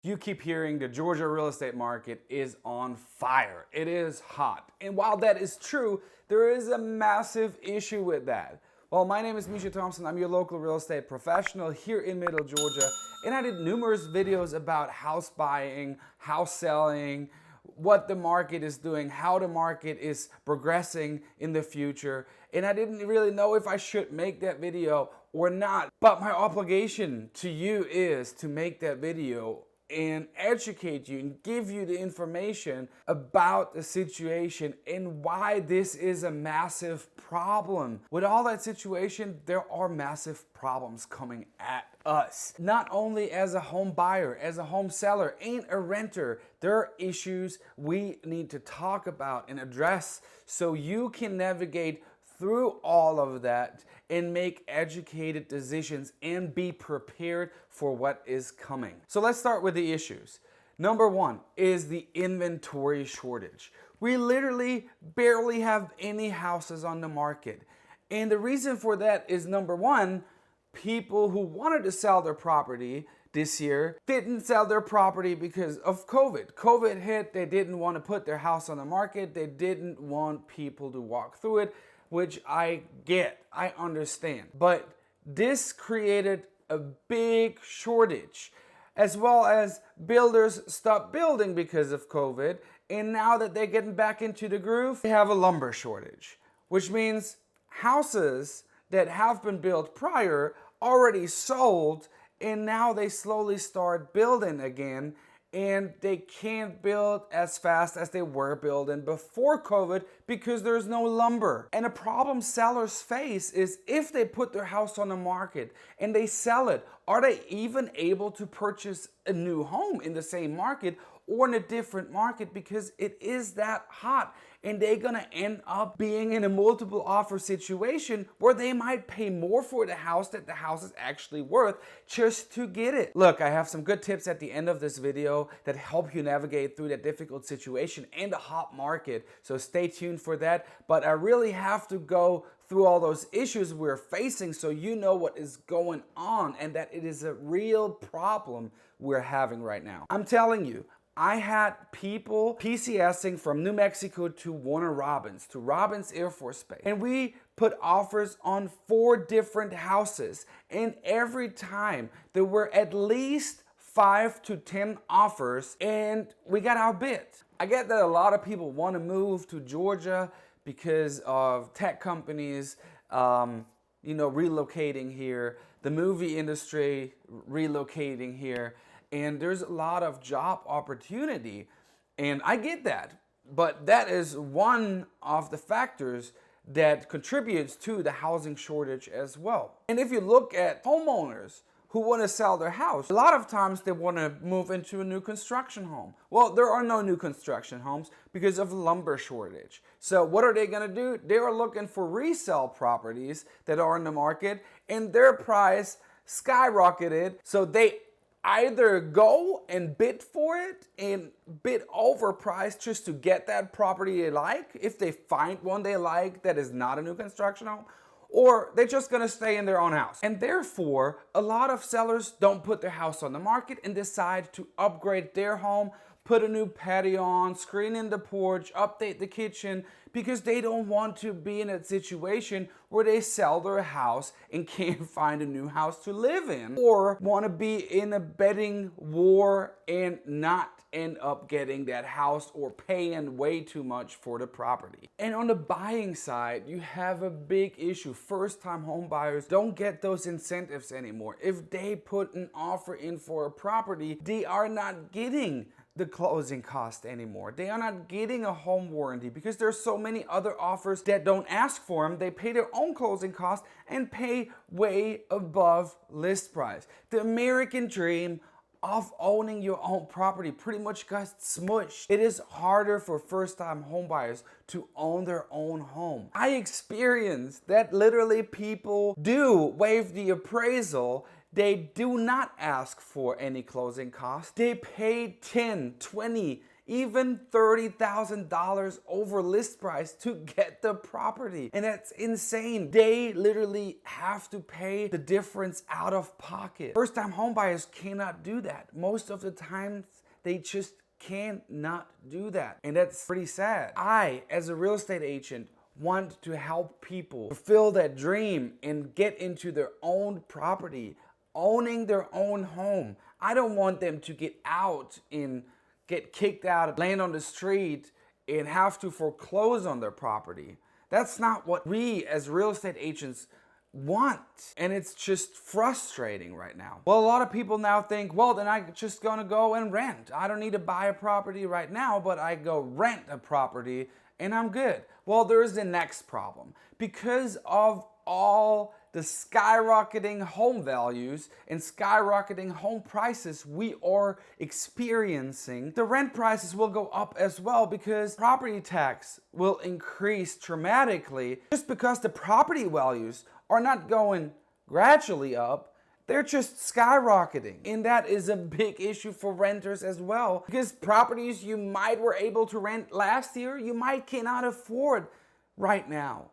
You keep hearing the Georgia real estate market is on fire. It is hot. And while that is true, there is a massive issue with that. Well, my name is Mischa Thompson. I'm your local real estate professional here in Middle Georgia. And I did numerous videos about house buying, house selling, what the market is doing, how the market is progressing in the future. And I didn't really know if I should make that video or not. But my obligation to you is to make that video and educate you and give you the information about the situation and why this is a massive problem. With all that situation, there are massive problems coming at us. Not only as a home buyer, as a home seller, and a renter, there are issues we need to talk about and address so you can navigate through all of that and make educated decisions and be prepared for what is coming. So let's start with the issues. Number one is the inventory shortage. We literally barely have any houses on the market. And the reason for that is, number one, people who wanted to sell their property this year didn't sell their property because of COVID. COVID hit, they didn't want to put their house on the market. They didn't want people to walk through it, which I get, I understand. But this created a big shortage, as well as builders stopped building because of COVID. And now that they're getting back into the groove, they have a lumber shortage, which means houses that have been built prior already sold, and now they slowly start building again. And they can't build as fast as they were building before COVID because there's no lumber. And a problem sellers face is, if they put their house on the market and they sell it, are they even able to purchase a new home in the same market or in a different market, because it is that hot? And they're gonna end up being in a multiple offer situation where they might pay more for the house that the house is actually worth just to get it. Look, I have some good tips at the end of this video that help you navigate through that difficult situation and the hot market, so stay tuned for that. But I really have to go through all those issues we're facing so you know what is going on and that it is a real problem we're having right now. I'm telling you, I had people PCSing from New Mexico to Warner Robins, to Robins Air Force Base. And we put offers on 4 different houses. And every time there were at least 5 to 10 offers, and we got outbid. I get that a lot of people want to move to Georgia because of tech companies, relocating here, the movie industry relocating here. And there's a lot of job opportunity, and I get that. But that is one of the factors that contributes to the housing shortage as well. And if you look at homeowners who want to sell their house, a lot of times they want to move into a new construction home. Well, there are no new construction homes because of lumber shortage. So what are they going to do? They are looking for resale properties that are in the market, and their price skyrocketed, so they either go and bid for it and bid overpriced just to get that property they like, if they find one they like that is not a new construction home, or they're just gonna stay in their own house. And therefore, a lot of sellers don't put their house on the market and decide to upgrade their home, put a new patio on, screen in the porch, update the kitchen, because they don't want to be in a situation where they sell their house and can't find a new house to live in, or want to be in a bidding war and not end up getting that house or paying way too much for the property. And on the buying side, you have a big issue. First-time home buyers don't get those incentives anymore. If they put an offer in for a property, they are not getting the closing cost anymore. They are not getting a home warranty because there's so many other offers that don't ask for them. They pay their own closing costs and pay way above list price. The American dream of owning your own property pretty much got smushed. It is harder for first-time homebuyers to own their own home. I experienced that literally people do waive the appraisal. They do not ask for any closing costs. They pay 10, 20, even $30,000 over list price to get the property. And that's insane. They literally have to pay the difference out of pocket. First-time home buyers cannot do that. Most of the time, they just cannot do that. And that's pretty sad. I, as a real estate agent, want to help people fulfill that dream and get into their own property, owning their own home. I don't want them to get out and get kicked out, land on the street, and have to foreclose on their property. That's not what we as real estate agents want. And it's just frustrating right now. Well, a lot of people now think, well, then I'm just gonna go and rent. I don't need to buy a property right now, but I go rent a property and I'm good. Well, there's the next problem. Because of all the skyrocketing home values and skyrocketing home prices we are experiencing, the rent prices will go up as well because property tax will increase dramatically. Just because the property values are not going gradually up, they're just skyrocketing. And that is a big issue for renters as well, because properties you might were able to rent last year, you might cannot afford right now.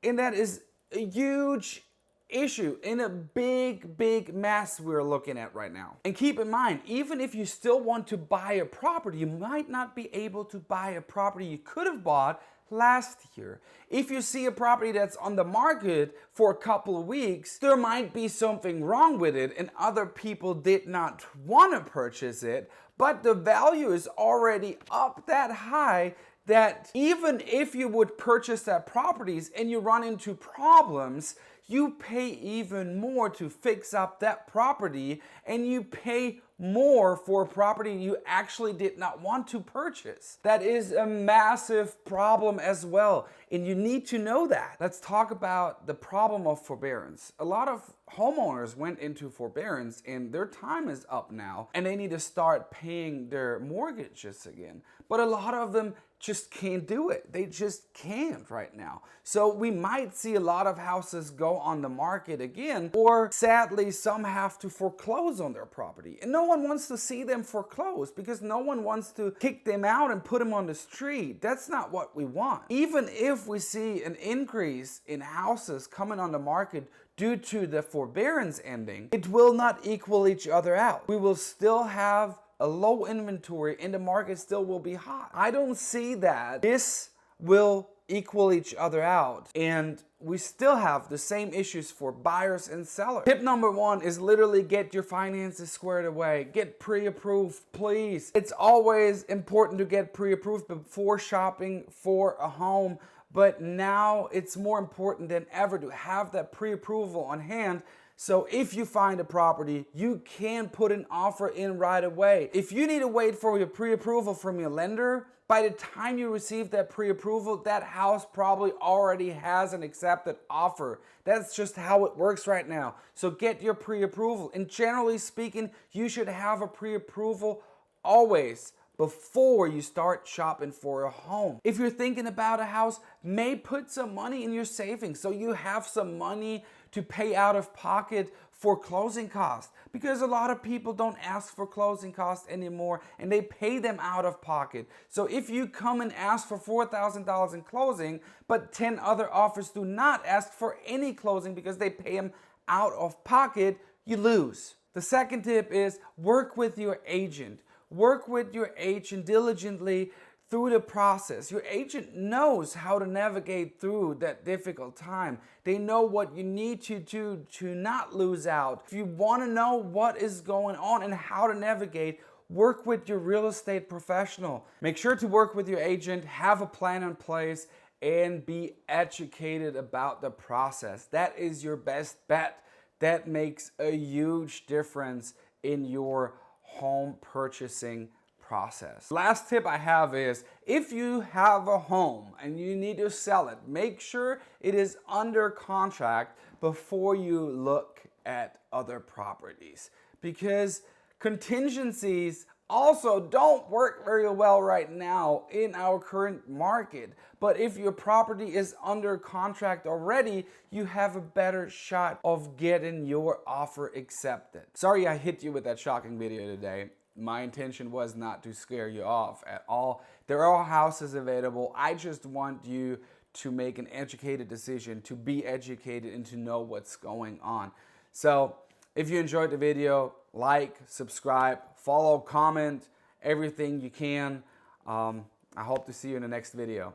And that is a huge issue in a big mess we're looking at right now. And keep in mind, even if you still want to buy a property, you might not be able to buy a property you could have bought last year. If you see a property that's on the market for a couple of weeks, there might be something wrong with it and other people did not want to purchase it, but the value is already up that high that even if you would purchase that properties and you run into problems, you pay even more to fix up that property, and you pay more for a property you actually did not want to purchase. That is a massive problem as well, and you need to know that. Let's talk about the problem of forbearance. A lot of homeowners went into forbearance and their time is up now, and they need to start paying their mortgages again. But a lot of them just can't do it. They just can't right now. So we might see a lot of houses go on the market again, or sadly some have to foreclose on their property. And no one wants to see them foreclose because no one wants to kick them out and put them on the street. That's not what we want. Even if we see an increase in houses coming on the market due to the forbearance ending, it will not equal each other out. We will still have a low inventory and the market still will be hot. I don't see that this will equal each other out, and we still have the same issues for buyers and sellers. Tip number one is literally get your finances squared away. Get pre-approved, please. It's always important to get pre-approved before shopping for a home, but now it's more important than ever to have that pre-approval on hand. So if you find a property, you can put an offer in right away. If you need to wait for your pre-approval from your lender, by the time you receive that pre-approval, that house probably already has an accepted offer. That's just how it works right now. So get your pre-approval. And generally speaking, you should have a pre-approval always before you start shopping for a home. If you're thinking about a house, may put some money in your savings so you have some money to pay out of pocket for closing costs, because a lot of people don't ask for closing costs anymore and they pay them out of pocket. So if you come and ask for $4,000 in closing, but 10 other offers do not ask for any closing because they pay them out of pocket, you lose. The second tip is work with your agent. Work with your agent diligently through the process. Your agent knows how to navigate through that difficult time. They know what you need to do to not lose out. If you want to know what is going on and how to navigate, work with your real estate professional. Make sure to work with your agent, have a plan in place, and be educated about the process. That is your best bet. That makes a huge difference in your home purchasing process. Last tip I have is, if you have a home and you need to sell it, make sure it is under contract before you look at other properties, because contingencies also don't work very well right now in our current market. But if your property is under contract already, you have a better shot of getting your offer accepted. Sorry I hit you with that shocking video today. My intention was not to scare you off at all. There are houses available. I just want you to make an educated decision, to be educated, and to know what's going on. So if you enjoyed the video, like, subscribe, follow, comment, everything you can. I hope to see you in the next video.